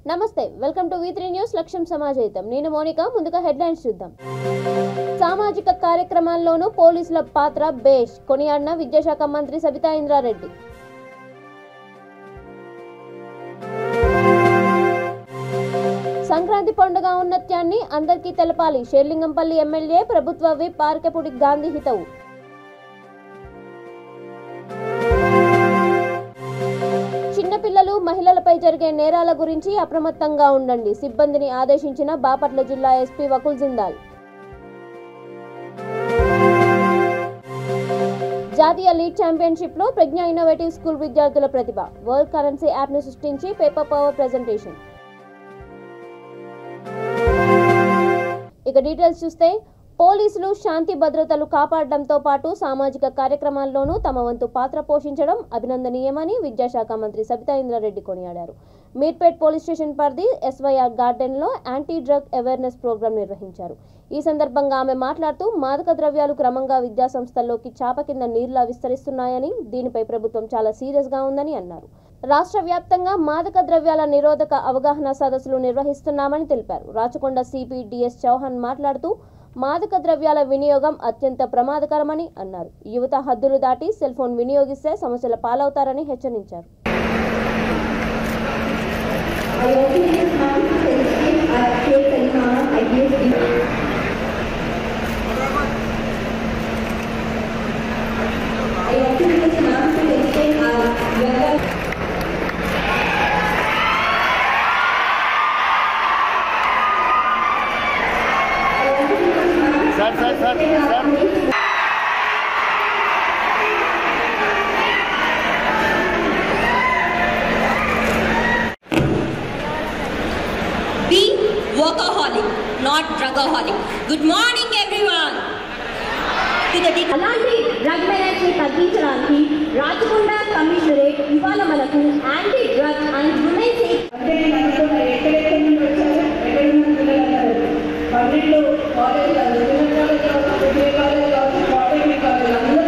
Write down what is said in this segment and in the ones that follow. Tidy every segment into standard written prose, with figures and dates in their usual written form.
నమస్తే, welcome to V3 news. లక్ష్యం సమాజహితం. నేను మోనిక. ముందుగా హెడ్లైన్స్ చూద్దాం. సామాజిక కార్యక్రమాల్లోనూ పోలీసుల పాత్ర బేష్ కొనియాడిన విద్యాశాఖ మంత్రి సబితా ఇంద్రారెడ్డి. సంక్రాంతి పండుగ ఔన్నత్యాన్ని అందరికీ తెలపాలి. షేర్లింగంపల్లి ఎమ్మెల్యే ప్రభుత్వ విప్ ఆర్కెపుడి గాంధీ హితవు. చిన్నపిల్లలు, మహిళలపై జరిగే నేరాల గురించి అప్రమత్తంగా ఉండండి. సిబ్బందిని ఆదేశించిన బాపట్ల జిల్లా ఎస్పీ వకుల్ జిందాల్. జాతీయ లీడ్ ఛాంపియన్షిప్ లో ప్రజ్ఞ ఇన్నోవేటివ్ స్కూల్ విద్యార్థుల ప్రతిభ. వరల్డ్ కరెన్సీ యాప్ ను సృష్టించి పేపర్ పవర్ ప్రెజెంటేషన్. ఇక డీటెయిల్స్ చూస్తే, పోలీసులు శాంతి భద్రతలు కాపాడడంతో పాటు సామాజిక కార్యక్రమాల్లోనూ తమ వంతు పాత్ర పోషించడం అభినందనీయమని విద్యాశాఖ మంత్రి సబితా ఇంద్రారెడ్డి కొనియాడారు. మీర్పేట్ పోలీస్ స్టేషన్ పరిధి SYR గార్డెన్లో యాంటీ డ్రగ్ అవేర్నెస్ ప్రోగ్రాం నిర్వహించారు. ఈ సందర్భంగా ఆమె మాట్లాడుతూ, మాదక ద్రవ్యాలు క్రమంగా విద్యాసంస్థల్లోకి చాప కింద నీరులా విస్తరిస్తున్నాయని, దీనిపై ప్రభుత్వం చాలా సీరియస్గా ఉందని అన్నారు. రాష్ట్ర వ్యాప్తంగా మాదక ద్రవ్యాల నిరోధక అవగాహన సదస్సులు నిర్వహిస్తున్నామని తెలిపారు. రాచకొండ సిపి DS చౌహాన్ మాట్లాడుతూ, మాదక ద్రవ్యాల వినియోగం అత్యంత ప్రమాదకరమని అన్నారు. యువత హద్దులు దాటి సెల్ ఫోన్ వినియోగిస్తే సమస్యల పాలవుతారని హెచ్చరించారు. Be workaholic, not drugaholic. Good morning, everyone. అలాంటి డ్రగ్ మేనేజ్ తగ్గించడానికి రాచకొండ కమిషనరేట్ ఇవాళ మనకు యాంటీ డ్రగ్ అండ్ ఉమెన్ ఎక్కడెక్కడ నుండి వచ్చారు, ఎక్కడ నుండి పిల్లలు పబ్లిక్లో కాలేజ్ అందరూ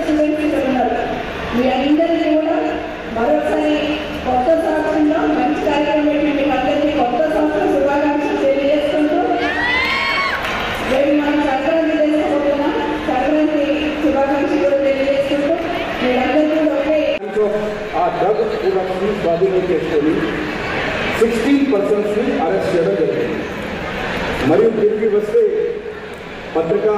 స్టూడెంట్స్ ఇక్కడ ఉన్నారు. మీ అందరికీ కూడా మరొకసారి కొత్త సంవత్సరంలో మంచి కార్యక్రమం పెట్టి మీకు అందరికీ కొత్త సంవత్సరం శుభాకాంక్షలు తెలియజేసుకుంటూ, రేపు మనం సంక్రాంతి చేసుకోబోతున్నాం. సంక్రాంతి శుభాకాంక్షలు కూడా తెలియజేసుకుంటూ మీరందరూ ఒకే ఆ డ్రగ్ కూడా స్వాధీనం చేసుకొని 16% అరెస్ట్ చేయడం జరిగింది. మరియు తిరిగి వస్తే పత్రికా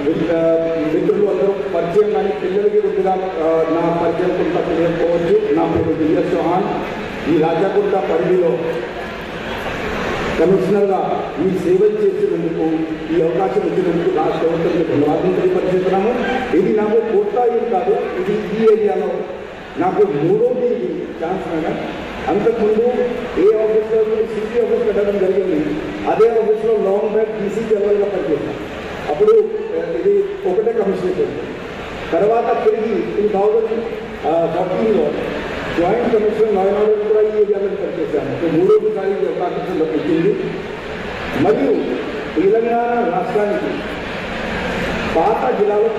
మిత్రులు అందరూ పరిచయం, కానీ పిల్లలకి కొద్దిగా నా పరిచయం కొంత తెలియకపోవచ్చు. నా పేరు DS చౌహాన్. ఈ రాజాకుంట పరిధిలో కమిషనర్గా మీ సేవలు చేసినందుకు, ఈ అవకాశం ఇచ్చినందుకు రాష్ట్ర ప్రభుత్వం ధన్యవాదాలు తెలియపరుస్తున్నాము. ఇది నాకు కొత్త ఏం కాదు, ఇది ఈ ఏరియాలో నాకు మూడోది ఛాన్స్. మేడం, అంతకుముందు ఏ ఆఫీస్లో సిటీ ఆఫీస్ పెట్టడం జరిగింది. అదే ఆఫీస్లో లాంగ్ బ్యాక్ DC జనరల్గా పనిచేస్తాను. అప్పుడు ఇది ఒకటే కమిషనర్ చేసింది. తర్వాత తిరిగి 2014లో జాయింట్ కమిషనర్ నాయనాడు కూడా ఈ ఏరియాలో పనిచేశాను. మూడోసారి అవకాశం లభించింది. మరియు తెలంగాణ రాష్ట్రానికి పాత జిల్లాలో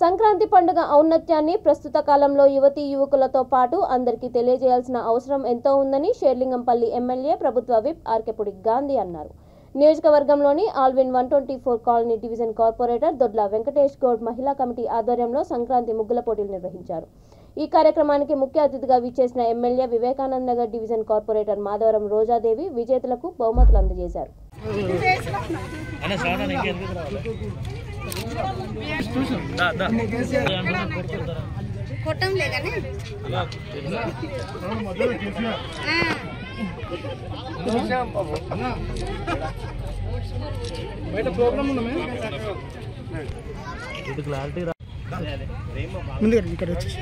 సంక్రాంతి పండుగ ఔన్నత్యాన్ని ప్రస్తుత కాలంలో యువతీ యువకులతో పాటు అందరికీ తెలియజేయాల్సిన అవసరం ఎంతో ఉందని షేర్లింగంపల్లి ఎమ్మెల్యే ప్రభుత్వ విప్ ఆర్కెపుడి గాంధీ అన్నారు. నియోజకవర్గంలోని ఆల్విన్ 124 కాలనీ డివిజన్ కార్పొరేటర్ దొడ్ల వెంకటేష్ గౌడ్ మహిళా కమిటీ ఆధ్వర్యంలో సంక్రాంతి ముగ్గుల పోటీలు నిర్వహించారు. ఈ కార్యక్రమానికి ముఖ్య అతిథిగా విచ్చేసిన MLA Vivekananda Nagar division corporator Madhavaram Rojadevi విజేతలకు బహుమతులు అందజేశారు. ముందుగా ఇక్కడ వచ్చేసి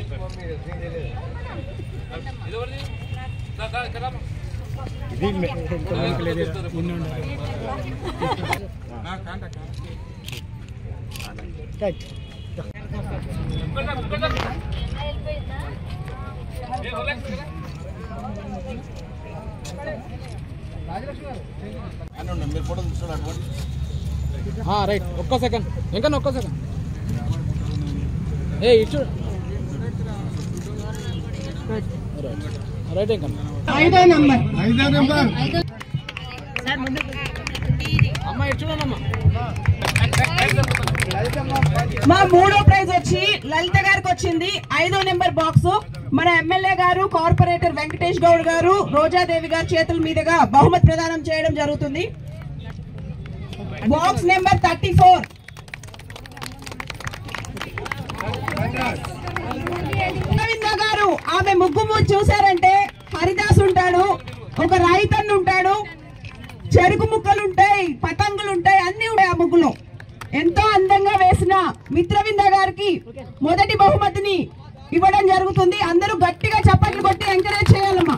రైట్. ఒక్క సెకండ్ ఇంకా ఒక్క సెకండ్. ఇటు రైట్ ఇంకా 5వ నెంబర్ అమ్మ ఇటు చూడమ్మా. మా 3వ ప్రైజ్ వచ్చి లలిత గారికి వచ్చింది. 5వ నెంబర్ బాక్స్ మన ఎమ్మెల్యే గారు కార్పొరేటర్ వెంకటేష్ గౌడ్ గారు రోజాదేవి గారి చేతుల మీదుగా బహుమతి ప్రదానం చేయడం జరుగుతుంది. బాక్స్ నెంబర్ 34 గోవింద గారు. ఆమె ముగ్గు చూసారంటే హరిదాస్ ఉంటాడు, ఒక రైతన్ను ఉంటాడు, చెరుకు ముక్కలు ఉంటాయి, పతంగులు ఉంటాయి, అన్ని ఉంటాయి ఆ ముగ్గులో. ఎంతో అందంగా వేసిన మిత్రవింద గారికి మొదటి బహుమతిని ఇవ్వడం జరుగుతుంది. అందరూ గట్టిగా చప్పట్లు కొట్టి ఎంకరేజ్ చేయాలమ్మా.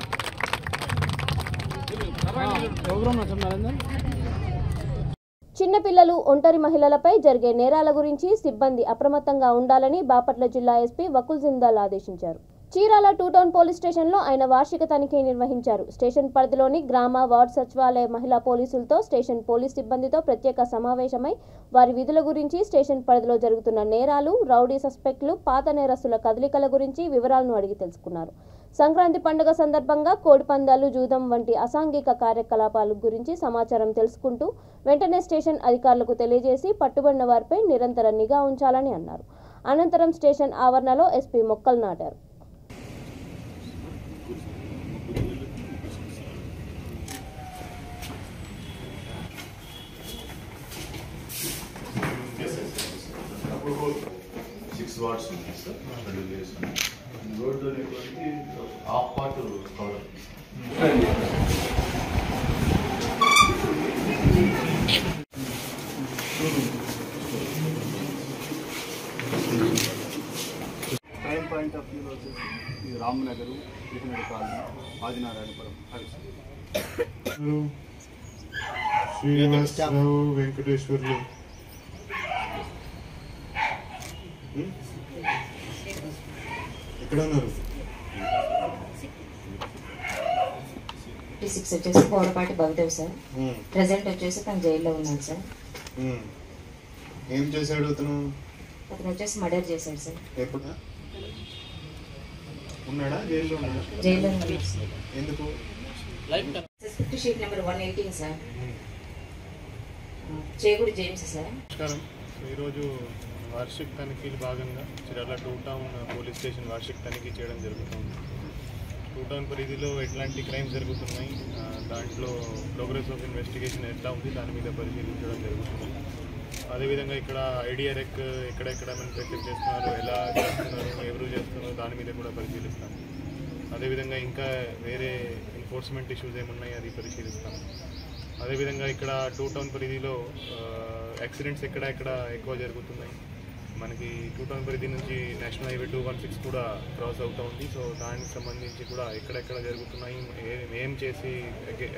చిన్నపిల్లలు, ఒంటరి మహిళలపై జరిగే నేరాల గురించి సిబ్బంది అప్రమత్తంగా ఉండాలని బాపట్ల జిల్లా ఎస్పీ వకుల్ జిందాల్ ఆదేశించారు. చీరాల 2 టౌన్ పోలీస్ స్టేషన్లో ఆయన వార్షిక తనిఖీ నిర్వహించారు. స్టేషన్ పరిధిలోని గ్రామ, వార్డు సచివాలయ మహిళా పోలీసులతో స్టేషన్ పోలీస్ సిబ్బందితో ప్రత్యేక సమావేశమై వారి విధుల గురించి, స్టేషన్ పరిధిలో జరుగుతున్న నేరాలు, రౌడీ సస్పెక్టులు, పాత నేరస్తుల కదలికల గురించి వివరాలను అడిగి తెలుసుకున్నారు. సంక్రాంతి పండుగ సందర్భంగా కోడిపందాలు, జూదం వంటి అసాంఘిక కార్యకలాపాల గురించి సమాచారం తెలుసుకుంటూ వెంటనే స్టేషన్ అధికారులకు తెలియజేసి పట్టుబడిన వారిపై నిరంతర నిఘా ఉంచాలని అన్నారు. అనంతరం స్టేషన్ ఆవరణలో ఎస్పీ మొక్కలు నాటారు. వాట్స్ ఉంది సార్ షెడ్యూల్ చేస్తాను. రోడ్డు అనేటువంటి half part cover. Crime point of వ్యూలో వచ్చేసి ఇది రామ్నగర్, వీటినగర్ కాలనీ, ఆదినారాయణపురం, శ్రీనివాసరావు, వెంకటేశ్వర్లు. ఎక్కడ ఉన్నారు? 56 వచ్చేసి పోరపాటి భవదేవ్ సార్. ప్రెసెంట్ వచ్చేసి తను జైల్లో ఉన్నాడు సార్. ఏం చేశాడు అతను? అతను వచ్చేసి మర్డర్ చేశాడు సార్. ఎప్పుడు ఉన్నాడా? జైల్లో ఉన్నాడా? జైల్లో ఉన్నాడు సార్. ఎందుకు? Suspect sheet number 118 sir. Chegudi James sir. నమస్కారం. ఈరోజు వార్షిక తనిఖీలు భాగంగా చీరాల 2 టౌన్ పోలీస్ స్టేషన్ వార్షిక తనిఖీ చేయడం జరుగుతుంది. 2 టౌన్ పరిధిలో ఎట్లాంటి క్రైమ్స్ జరుగుతున్నాయి, దాంట్లో ప్రోగ్రెస్ ఆఫ్ ఇన్వెస్టిగేషన్ ఎట్లా ఉంది, దాని మీద పరిశీలించడం జరుగుతుంది. అదేవిధంగా ఇక్కడ ఐడిఆర్ఎక్ ఎక్కడెక్కడ మ్యానుఫ్యాక్చర్ చేస్తున్నారు, ఎలా చేస్తున్నారు, ఎవరు చేస్తున్నారు, దాని మీద కూడా పరిశీలిస్తాం. అదేవిధంగా ఇంకా వేరే ఎన్ఫోర్స్మెంట్ ఇష్యూస్ ఏమున్నాయి అది పరిశీలిస్తాం. అదేవిధంగా ఇక్కడ 2 టౌన్ పరిధిలో యాక్సిడెంట్స్ ఎక్కడ ఎక్కువ జరుగుతున్నాయి. మనకి 2 టౌన్ పరిధి నుంచి నేషనల్ హైవే 216 కూడా క్రాస్ అవుతూ ఉంది. సో దానికి సంబంధించి కూడా ఎక్కడెక్కడ జరుగుతున్నాయి, ఏం చేసి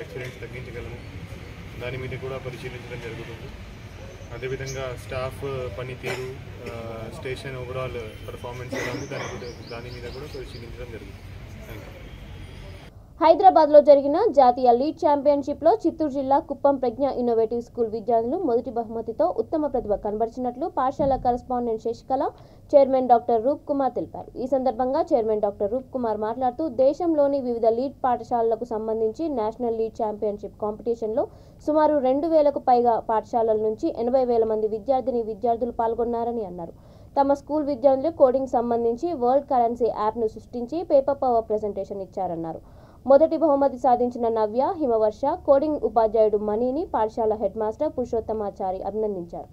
యాక్సిడెంట్స్ తగ్గించగలము, దాని మీద కూడా పరిశీలించడం జరుగుతుంది. అదేవిధంగా స్టాఫ్ పనితీరు, స్టేషన్ ఓవరాల్ పర్ఫార్మెన్స్ ఎలా ఉంది దాని మీద కూడా పరిశీలించడం జరుగుతుంది. Thank you. హైదరాబాద్లో జరిగిన జాతీయ లీడ్ ఛాంపియన్షిప్లో చిత్తూరు జిల్లా కుప్పం ప్రజ్ఞ ఇన్నోవేటివ్ స్కూల్ విద్యార్థులు మొదటి బహుమతితో ఉత్తమ ప్రతిభ కనబరిచినట్లు పాఠశాల కరెస్పాండెంట్ శశికళ, చైర్మన్ డాక్టర్ రూప్ కుమార్ తెలిపారు. ఈ సందర్భంగా చైర్మన్ డాక్టర్ రూప్ కుమార్ మాట్లాడుతూ దేశంలోని వివిధ లీడ్ పాఠశాలలకు సంబంధించి నేషనల్ లీడ్ ఛాంపియన్షిప్ కాంపిటీషన్లో సుమారు 2,000కు పైగా పాఠశాలల నుంచి 80,000 మంది విద్యార్థులు పాల్గొన్నారని అన్నారు. తమ స్కూల్ విద్యార్థులు కోడింగ్ సంబంధించి వరల్డ్ కరెన్సీ యాప్ను సృష్టించి పేపర్ పవర్ ప్రెజెంటేషన్ ఇచ్చారన్నారు. మొదటి బహుమతి సాధించిన నవ్య, హిమవర్ష, కోడింగ్ ఉపాధ్యాయుడు మణిని పాఠశాల హెడ్ మాస్టర్ పురుషోత్తమాచారి అభినందించారు.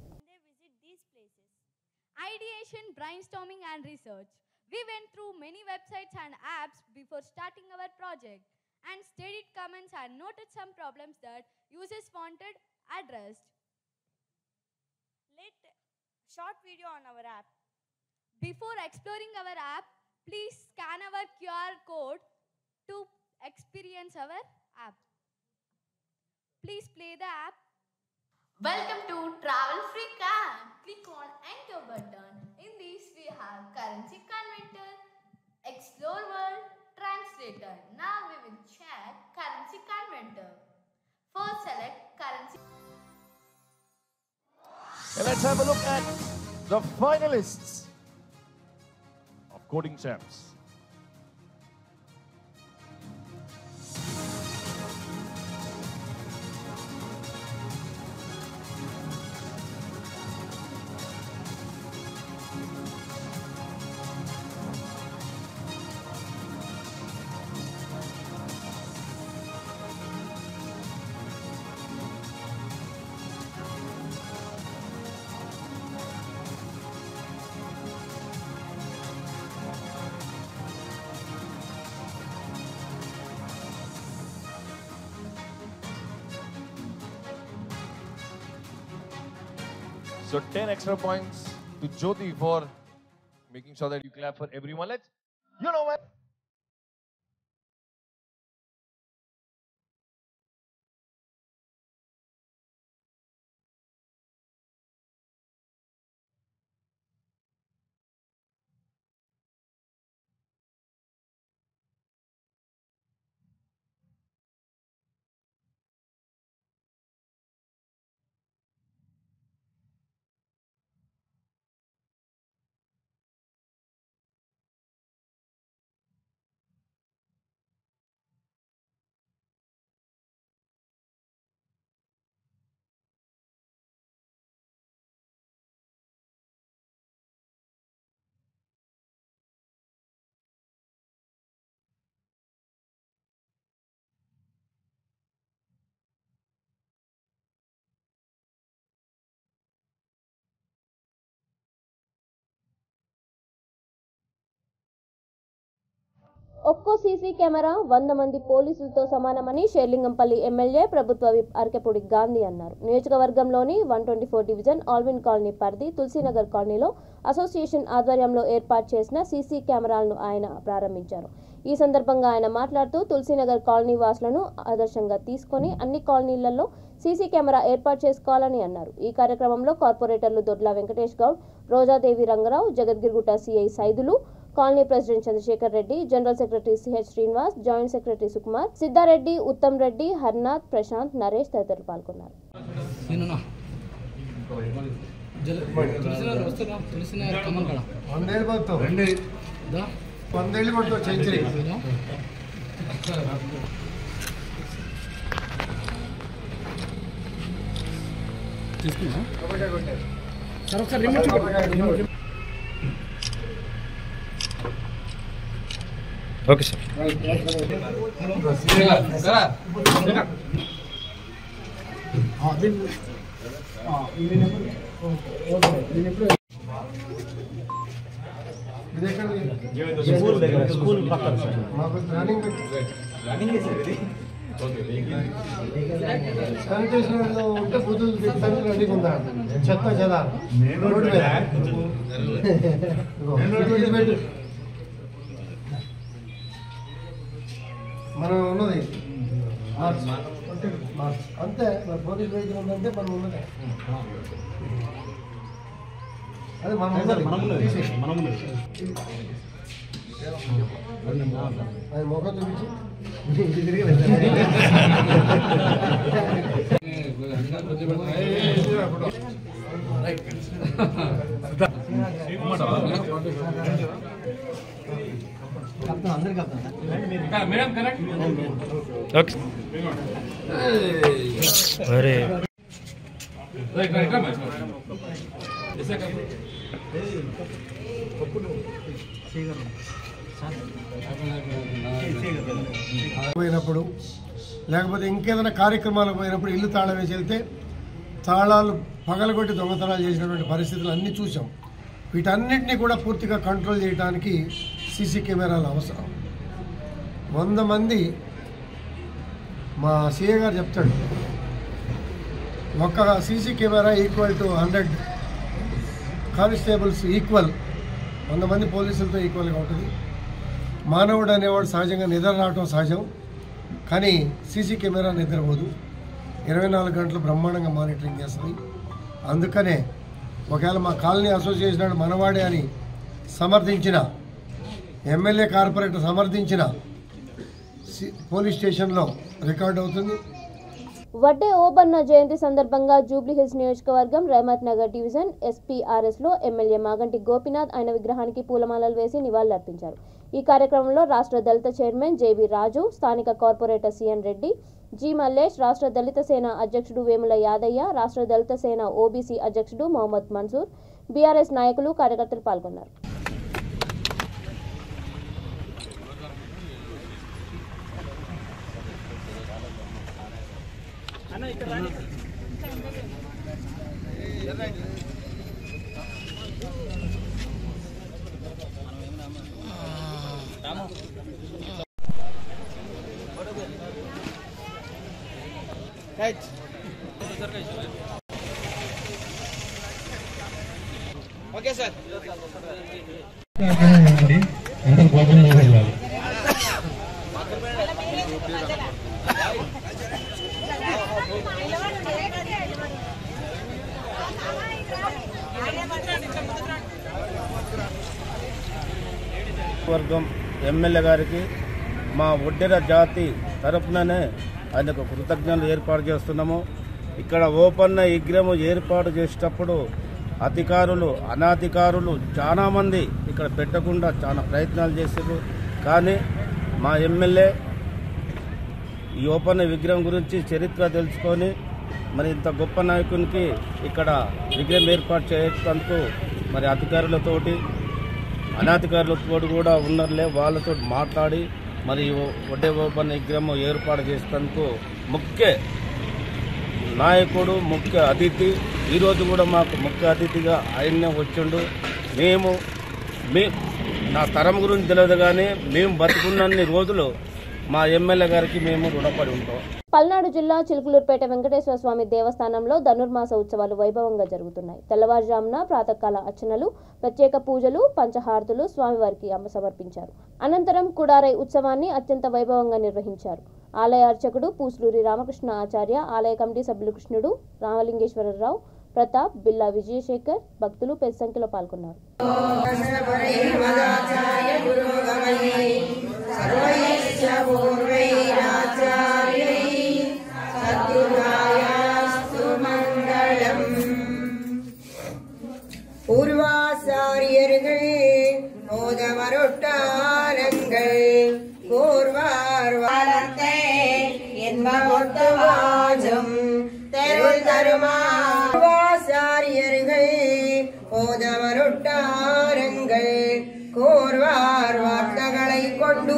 Ideation, brainstorming and research. We went through many websites and apps before starting our project and studied comments and noted some problems that users wanted addressed. Let short video on our app. Before exploring our app, please scan our QR code to experience our app. Please play the app. Welcome to Travel Freaka. Click on enter button. In this we have currency converter, explore world, translator. Now we will check currency converter. First select currency. Let's have a look at the finalists of Coding Champs. So 10 extra points to Jyoti for making sure that you clap for everyone. Let's, you know what? ఒక్కో CC camera 100 మంది పోలీసులతో సమానమని Serilingampally MLA ప్రభుత్వ whip Arekapudi Gandhi అన్నారు. నియోజకవర్గంలోని 124 division Alvin colony పరిధి తులసీనగర్ కాలనీలో association ఆధ్వర్యంలో ఏర్పాటు చేసిన సీసీ కెమెరాలను ఆయన ప్రారంభించారు. ఈ సందర్భంగా ఆయన మాట్లాడుతూ తులసీనగర్ కాలనీ వాసులను ఆదర్శంగా తీసుకొని అన్ని కాలనీలలో సీసీ కెమెరా ఏర్పాటు చేసుకోవాలని అన్నారు. ఈ కార్యక్రమంలో కార్పొరేటర్లు Dodla Venkatesh Goud, Rojadevi Rangarao, Jagadgirigutta CI Saidulu, colony president Chandrashekar Reddy, general secretary CH Srinivas, joint secretary Sukumar, Siddhareddy, Uttam Reddy, Harnath, Prashanth, Naresh తదితరులు పాల్గొన్నారు. Okay sir. స్కూల్ పక్కన సార్ మాకు రన్నింగ్ శానిటేషన్ ఉంటే బుద్ధులు తిప్పడానికి రెడీగా ఉందా చెత్త చెదా రోడ్డు మీద మనం ఉన్నది మార్చ్ అంతే మరి పోలీస్ వెహికల్ ఉందంటే మనం ఉన్నదే అదే మనం అది మొక్క చూపించి తిరిగి అరే పోయినప్పుడు లేకపోతే ఇంకేదైనా కార్యక్రమాలకు పోయినప్పుడు ఇల్లు తాళం వేసి వెళ్తే తాళాలు పగలగొట్టి దొంగతనాలు చేసినటువంటి పరిస్థితులు అన్నీ చూసాం. వీటన్నిటినీ కూడా పూర్తిగా కంట్రోల్ చేయడానికి సీసీ కెమెరాలు అవసరం. 100 మంది మా సిఏ గారు చెప్తాడు, ఒక CC camera equal to 100 constables equal, 100 మంది పోలీసులతో ఈక్వల్గా ఉంటుంది. మానవుడు అనేవాడు సహజంగా నిద్ర రావటం సహజం, కానీ సీసీ కెమెరా నిద్రపోదు, 24 గంటలు బ్రహ్మాండంగా మానిటరింగ్ చేస్తుంది. అందుకనే ఒకవేళ మా కాలనీ అసోసియేషన్ మనవాడే అని సమర్థించిన ఎమ్మెల్యే కార్పొరేటర్ సమర్థించిన పోలీస్ స్టేషన్లో రికార్డ్ అవుతుంది. వడ్డే ఓబన్న జయంతి సందర్భంగా జూబ్లీహిల్స్ నియోజకవర్గం రహమత్ నగర్ డివిజన్ ఎస్పీఆర్ఎస్లో ఎమ్మెల్యే మాగంటి గోపీనాథ్ ఆయన విగ్రహానికి పూలమాలలు వేసి నివాళులర్పించారు. ఈ కార్యక్రమంలో రాష్ట్ర దళిత చైర్మన్ జేబీ రాజు, స్థానిక corporator CN Reddy, G Mallesh, రాష్ట్ర దళిత సేన అధ్యక్షుడు వేముల యాదయ్య, రాష్ట్ర దళిత సేన ఓబీసీ అధ్యక్షుడు మొహమ్మద్ మన్సూర్, బీఆర్ఎస్ నాయకులు, కార్యకర్తలు పాల్గొన్నారు. Okay sir. వర్గం ఎమ్మెల్యే గారికి మా ఒడ్డెర జాతి తరఫుననే ఆయనకు కృతజ్ఞతలు ఏర్పాటు చేస్తున్నాము. ఇక్కడ ఓపెన్ విగ్రహం ఏర్పాటు చేసేటప్పుడు అధికారులు అనధికారులు చాలామంది ఇక్కడ పెట్టకుండా చాలా ప్రయత్నాలు చేశారు. కానీ మా ఎమ్మెల్యే ఈ ఓపెన్ విగ్రహం గురించి చరిత్ర తెలుసుకొని మరి ఇంత గొప్ప నాయకునికి ఇక్కడ విగ్రహం ఏర్పాటు చేయడానికి మరి అధికారులతోటి అనధికారులతో కూడా ఉన్నారులే వాళ్ళతో మాట్లాడి మరి ఒడ్డే ఓపెన్ విగ్రహం ఏర్పాటు చేసేందుకు ముఖ్య నాయకుడు ముఖ్య అతిథి ఈరోజు కూడా మాకు ముఖ్య అతిథిగా ఆయన్నే వచ్చిండు. నా తరం గురించి తెలియదు కానీ మేము బతుకున్నన్ని రోజులు మా ఎమ్మెల్యే గారికి మేము రుణపడి ఉంటాం. పల్నాడు జిల్లా చిలుకలూరుపేట వెంకటేశ్వర స్వామి దేవస్థానంలో ధనుర్మాస ఉత్సవాలు వైభవంగా జరుగుతున్నాయి. తెల్లవారుజామున ప్రాతకాల అర్చనలు, ప్రత్యేక పూజలు, పంచహారతులు స్వామివారికి సమర్పించారు. అనంతరం కుడారై ఉత్సవాన్ని అత్యంత వైభవంగా నిర్వహించారు. ఆలయ అర్చకుడు పూసులూరి రామకృష్ణ ఆచార్య, ఆలయ కమిటీ సభ్యులు కృష్ణుడు, రామలింగేశ్వరరావు, ప్రతాప్, బిల్లా విజయశేఖర్, భక్తులు పెద్ద సంఖ్యలో పాల్గొన్నారు. பூர்வாசாரியர்கள் போதமருட்டாரங்கள் கூர்வார் வாழத்தை என்பொட்டுவாஜம் தெருள் தருமாசாரியர்கள் போதமருட்டாரங்கள் கூர்வார் வார்த்தைகளை கொண்டு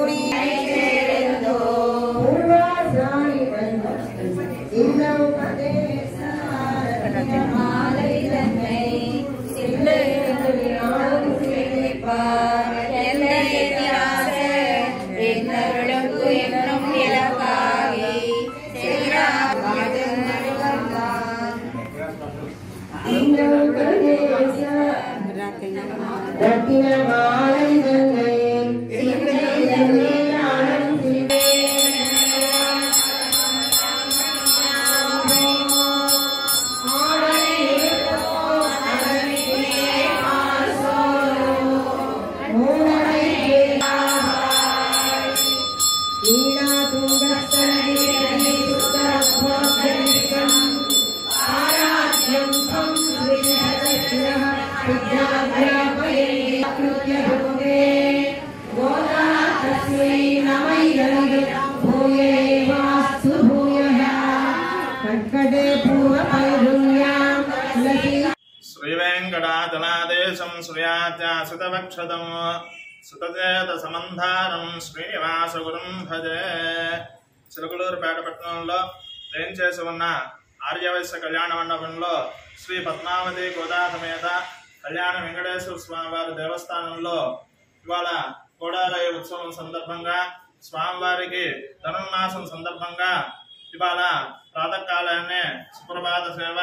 శ్రీవేంకటాచలాదేశం శ్రీయాత్యాసుతవక్షదం సుతచేత సమంధారం శ్రీనివాసగురుం భజే. చిలుకలూరుపేట పట్టణంలో వేంచేసి ఉన్న ఆర్యవైశ్య కళ్యాణ మండపంలో శ్రీ పద్మావతి గోదా సమేత కళ్యాణ వెంకటేశ్వర స్వామివారి దేవస్థానంలో ఇవాళ కోడాలయ ఉత్సవం సందర్భంగా స్వామివారికి ధనుర్మాసం సందర్భంగా ఇవాళ ప్రాతకాలాన్నే సుప్రభాత సేవ,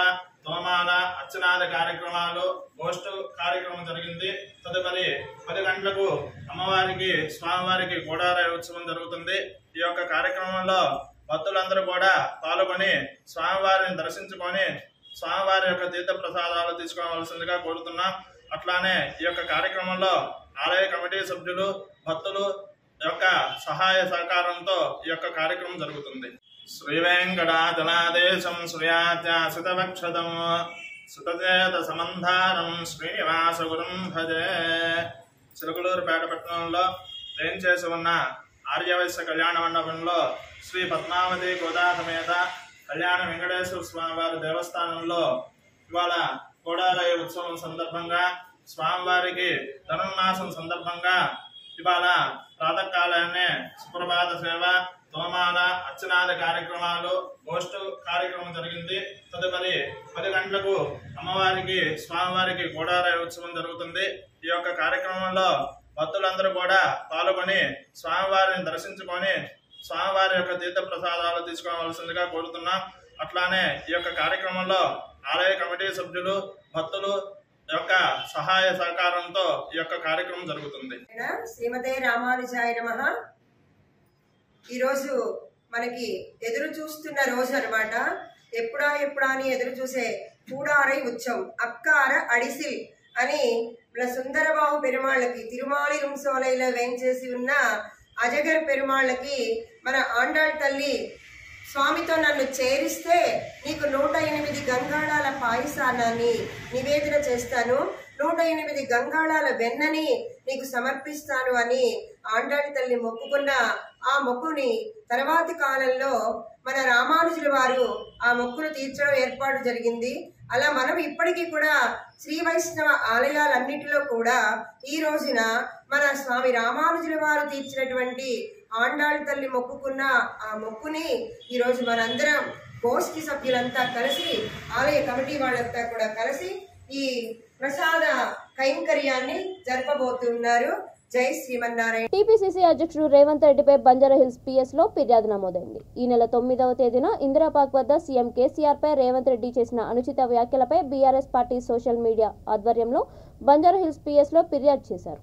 తోమాల, అర్చనాది కార్యక్రమాలు, గోష్ఠు కార్యక్రమం జరిగింది. తదుపరి 10 గంటలకు అమ్మవారికి స్వామివారికి కోడాలయ ఉత్సవం జరుగుతుంది. ఈ యొక్క కార్యక్రమంలో భక్తులందరూ కూడా పాల్గొని స్వామివారిని దర్శించుకొని స్వామివారి యొక్క తీర్థ ప్రసాదాలు తీసుకోవాల్సిందిగా కోరుతున్నాం. అట్లానే ఈ యొక్క కార్యక్రమంలో ఆలయ కమిటీ సభ్యులు, భక్తులు యొక్క సహాయ సహకారంతో ఈ యొక్క కార్యక్రమం జరుగుతుంది. శ్రీవేంకటాచలాదేశం శ్రీయాత్యాసుతవక్షదం సుతచేత సమంధారం శ్రీనివాసగురుం భజే. చిలుకలూరుపేట పట్టణంలో వేంచేసి ఉన్న ఆర్యవైశ్య కళ్యాణ మండపంలో శ్రీ పద్మావతి గోదా సమేత కళ్యాణ వెంకటేశ్వర స్వామివారి దేవస్థానంలో ఇవాళ కోడాలయ ఉత్సవం సందర్భంగా స్వామివారికి ధనుర్మాసం సందర్భంగా ఇవాళ ప్రాతకాలాన్నే సుప్రభాత సేవ, తోమాల, అర్చనాది కార్యక్రమాలు, గోష్ఠు కార్యక్రమం జరిగింది. తదుపరి 10 గంటలకు అమ్మవారికి స్వామివారికి కోడాలయ ఉత్సవం జరుగుతుంది. ఈ యొక్క కార్యక్రమంలో భక్తులందరూ కూడా పాల్గొని స్వామివారిని దర్శించుకొని స్వామివారి యొక్క తీర్థ ప్రసాదాలు తీసుకోవాల్సిందిగా కోరుతున్నాం. అట్లానే ఈ యొక్క కార్యక్రమంలో ఆలయ కమిటీ సభ్యులు, భక్తులు యొక్క సహాయ సహకారంతో ఈ యొక్క కార్యక్రమం జరుగుతుంది. శ్రీమతే రామానుజాయ నమః. ఈరోజు మనకి ఎదురు చూస్తున్న రోజు అనమాట. ఎప్పుడా అని ఎదురు చూసే కూడారై ఉత్సవం అక్కార అడిసిల్ అని మన సుందరబాహు పెరుమాళ్ళకి తిరుమాలి రుంసోలైలో వేంచేసి ఉన్న అజగర్ పెరుమాళ్ళకి మన ఆండాళ్ తల్లి స్వామితో నన్ను చేరిస్తే నీకు 108 గంగాళాల పాయసాన్ని నివేదన చేస్తాను, 108 గంగాళాల వెన్నని నీకు సమర్పిస్తాను అని ఆండాళి తల్లి మొక్కుకున్న ఆ మొక్కుని తర్వాతి కాలంలో మన రామానుజుల వారు ఆ మొక్కును తీర్చడం ఏర్పాటు జరిగింది. అలా మనం ఇప్పటికీ కూడా శ్రీ వైష్ణవ ఆలయాలన్నిటిలో కూడా ఈ రోజున మన స్వామి రామానుజుల వారు తీర్చినటువంటి ఆండాళి తల్లి మొక్కుకున్న ఆ మొక్కుని ఈరోజు మనందరం గోష్ఠి సభ్యులంతా కలిసి ఆలయ కమిటీ వాళ్ళంతా కూడా కలిసి ఈ ప్రసాద కైంకర్యాన్ని జరపబోతున్నారు. జై శ్రీమన్నారాయణ. టీపీసీసీ అధ్యక్షుడు రేవంత్ రెడ్డిపై బంజారాహిల్స్ పిఎస్ లో ఫిర్యాదు నమోదైంది. ఈ నెల 9వ తేదీన ఇందిరాపార్క్ వద్ద సీఎం కేసీఆర్ పై రేవంత్ రెడ్డి చేసిన అనుచిత వ్యాఖ్యలపై బీఆర్ఎస్ పార్టీ సోషల్ మీడియా ఆధ్వర్యంలో బంజారాహిల్స్ పిఎస్ లో ఫిర్యాదు చేశారు.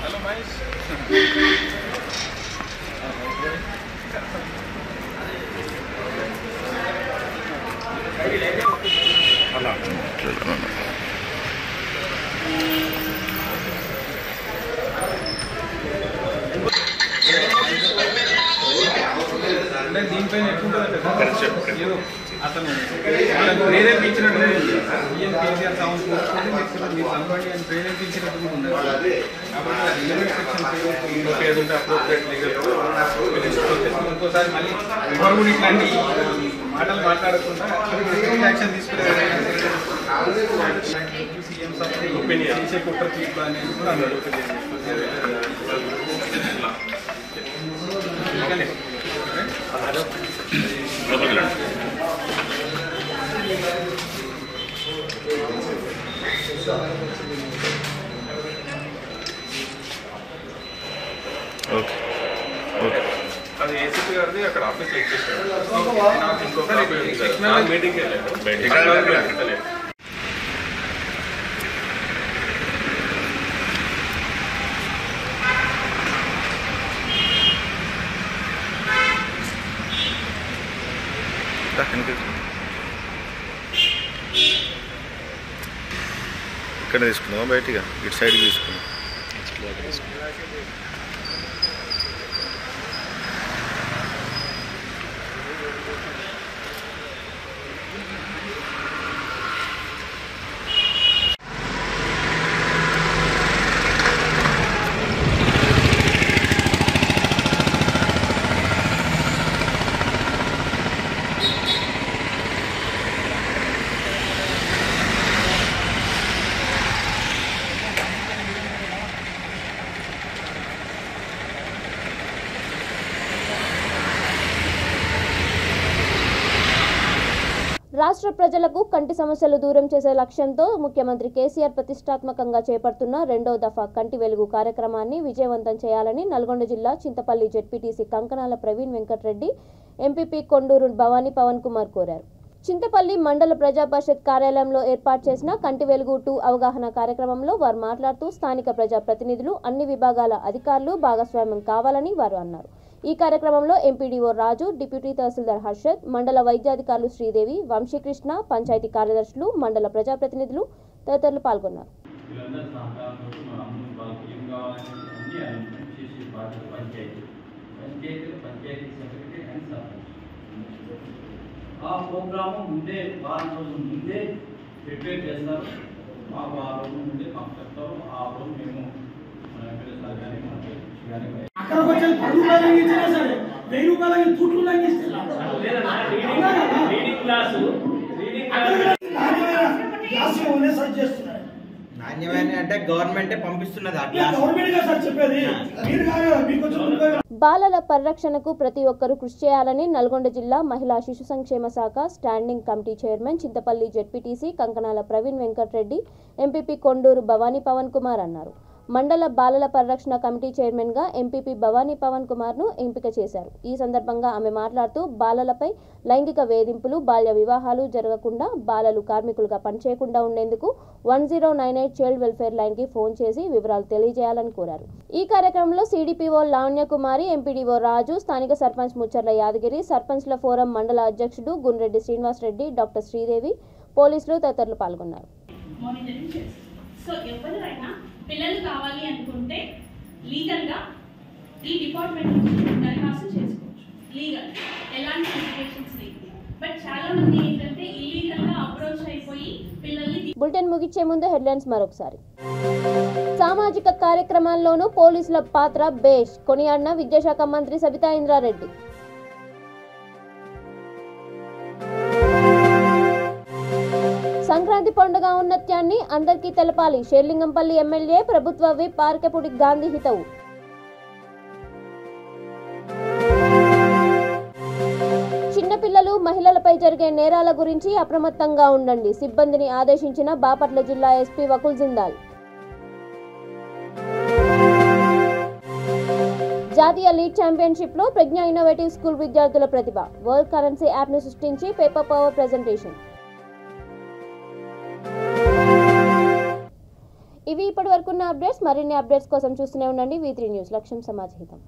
हेलो महेश దీనిపైన ఎట్లుంటుందంటే అతను ప్రేరేపించినట్టు సీఎం కేసీఆర్ సాంగ్ చూసుకుంటే మీరు కనబడి అని ప్రేరేపించినట్టు కూడా ఉండదు. కాబట్టి అది లిమిట్ సెక్షన్ ఏదంటే అప్రోప్రియేట్ లీగల్ ఇంకోసారి మళ్ళీ ఎవరు కూడా ఇట్లాంటి మాటలు మాట్లాడకుండా యాక్షన్ తీసుకునే సీఎం ఒపీనియన్ చేసే కుట్ర తీసుకో అనేది కూడా అన్నాడు. అది ఏసీపీ గారిది అక్కడ ఆఫీస్ ఎక్కిస్తాడు. ఇంకొక మీటింగ్ వెళ్ళాడు. ఇక్కడ తీసుకున్నావా బయటగా ఇటు సైడ్కి తీసుకున్నాం. రాష్ట్ర ప్రజలకు కంటి సమస్యలు దూరం చేసే లక్ష్యంతో ముఖ్యమంత్రి కేసీఆర్ ప్రతిష్టాత్మకంగా చేపడుతున్న 2వ దఫా కంటి వెలుగు కార్యక్రమాన్ని విజయవంతం చేయాలని నల్గొండ జిల్లా చింతపల్లి జెడ్పీటీసీ కంకణాల ప్రవీణ్ వెంకటరెడ్డి, ఎంపీపీ కొండూరు భవానీ పవన్ కుమార్ కోరారు. చింతపల్లి మండల ప్రజా పరిషత్ కార్యాలయంలో ఏర్పాటు చేసిన కంటి వెలుగు 2 అవగాహన కార్యక్రమంలో వారు మాట్లాడుతూ స్థానిక ప్రజా ప్రతినిధులు, అన్ని విభాగాల అధికారులు భాగస్వామ్యం కావాలని వారు అన్నారు. ఈ కార్యక్రమంలో ఎంపీడీఓ రాజు, డిప్యూటీ తహసీల్దార్ హర్షద్, మండల వైద్యాధికారులు శ్రీదేవి, వంశీకృష్ణ, పంచాయతీ కార్యదర్శులు, మండల ప్రజాప్రతినిధులు తదితరులు పాల్గొన్నారు. అనేది అన్ని అరేంజ్మెంట్ చేసే బాధ్యత పంచాయతీ సెక్రటరీ అండ్ సర్పంచ్. ఆ ప్రోగ్రాము ముందే వారం రోజుల ముందే ప్రిపేర్ చేస్తారు. మాకు ఆ రోజు ముందే మాకు చెప్తారు. ఆ రోజు మేము పిల్లలు కానీ అక్కడికి వచ్చి 10 రూపాయలు ఇచ్చినా సరే 1000 రూపాయలకి తూట్లు లాగిస్తారు. రీడింగ్ క్లాసు నాణ్యమైన అంటే గవర్నమెంటే పంపిస్తున్నది. బాలల పరిరక్షణకు ప్రతి ఒక్కరూ కృషి చేయాలని నల్గొండ జిల్లా మహిళా శిశు సంక్షేమ శాఖ standing committee chairman Chintapalli ZPTC Kankanala Praveen Venkatreddy, MPP Konduru Bhavani Pawan Kumar అన్నారు. మండల బాలల పరిరక్షణ కమిటీ చైర్మన్గా ఎంపీపీ భవానీ పవన్ కుమార్ను ఎంపిక చేశారు. ఈ సందర్భంగా ఆమె మాట్లాడుతూ బాలలపై లైంగిక వేధింపులు, బాల్య వివాహాలు జరగకుండా బాలలు కార్మికులుగా పనిచేయకుండా ఉండేందుకు 1098 చైల్డ్ వెల్ఫేర్ లైన్కి ఫోన్ చేసి వివరాలు తెలియజేయాలని కోరారు. ఈ కార్యక్రమంలో సిడిపిఓ లావణ్యకుమారి, ఎంపీడీఓ రాజు, స్థానిక సర్పంచ్ ముచ్చర్ల యాదగిరి, సర్పంచ్ల ఫోరం మండల అధ్యక్షుడు గున్రెడ్డి శ్రీనివాసరెడ్డి, డాక్టర్ శ్రీదేవి, పోలీసులు తదితరులు పాల్గొన్నారు. సో ఎవరైనా పిల్లలు కావాలి అనుకుంటే లీగల్గా ఈ డిపార్ట్మెంట్ నుంచి దరఖాస్తు చేసుకోవచ్చు. లీగల్ ఎలాంటి లిటిగేషన్స్ లేదు. బట్ చాలా మంది ఏంటంటే ఇల్లీగల్గా అప్రోచ్ అయిపోయి పిల్లల్ని. బులెటిన్ ముగిచ్చే ముందు హెడ్లైన్స్ మరొకసారి. సామాజిక కార్యక్రమాల్లోనూ పోలీసుల పాత్ర బేష్ కొనియాడిన విద్యాశాఖ మంత్రి సబితా ఇంద్రారెడ్డి. సంక్రాంతి పండుగ ఔన్నత్యాన్ని అందరికీ తెలపాలి. షేర్లింగంపల్లి ఎమ్మెల్యే ప్రభుత్వ విప్ ఆర్కెపుడి గాంధీ హితవు. చిన్నపిల్లలు, మహిళలపై జరిగే నేరాల గురించి అప్రమత్తంగా ఉండండి. సిబ్బందిని ఆదేశించిన బాపట్ల జిల్లా ఎస్పీ వకుల్ జిందాల్. జాతీయ లీడ్ ఛాంపియన్షిప్లో ప్రజ్ఞ ఇన్నోవేటివ్ స్కూల్ విద్యార్థుల ప్రతిభ. వరల్డ్ కరెన్సీ యాప్ను సృష్టించి పేపర్ పవర్ ప్రెజెంటేషన్. ఇవి ఇప్పటి వరకున్న అప్డేట్స్. మరిన్ని అప్డేట్స్ కోసం చూస్తూనే ఉండండి V3 న్యూస్. లక్ష్యం సమాజహితం.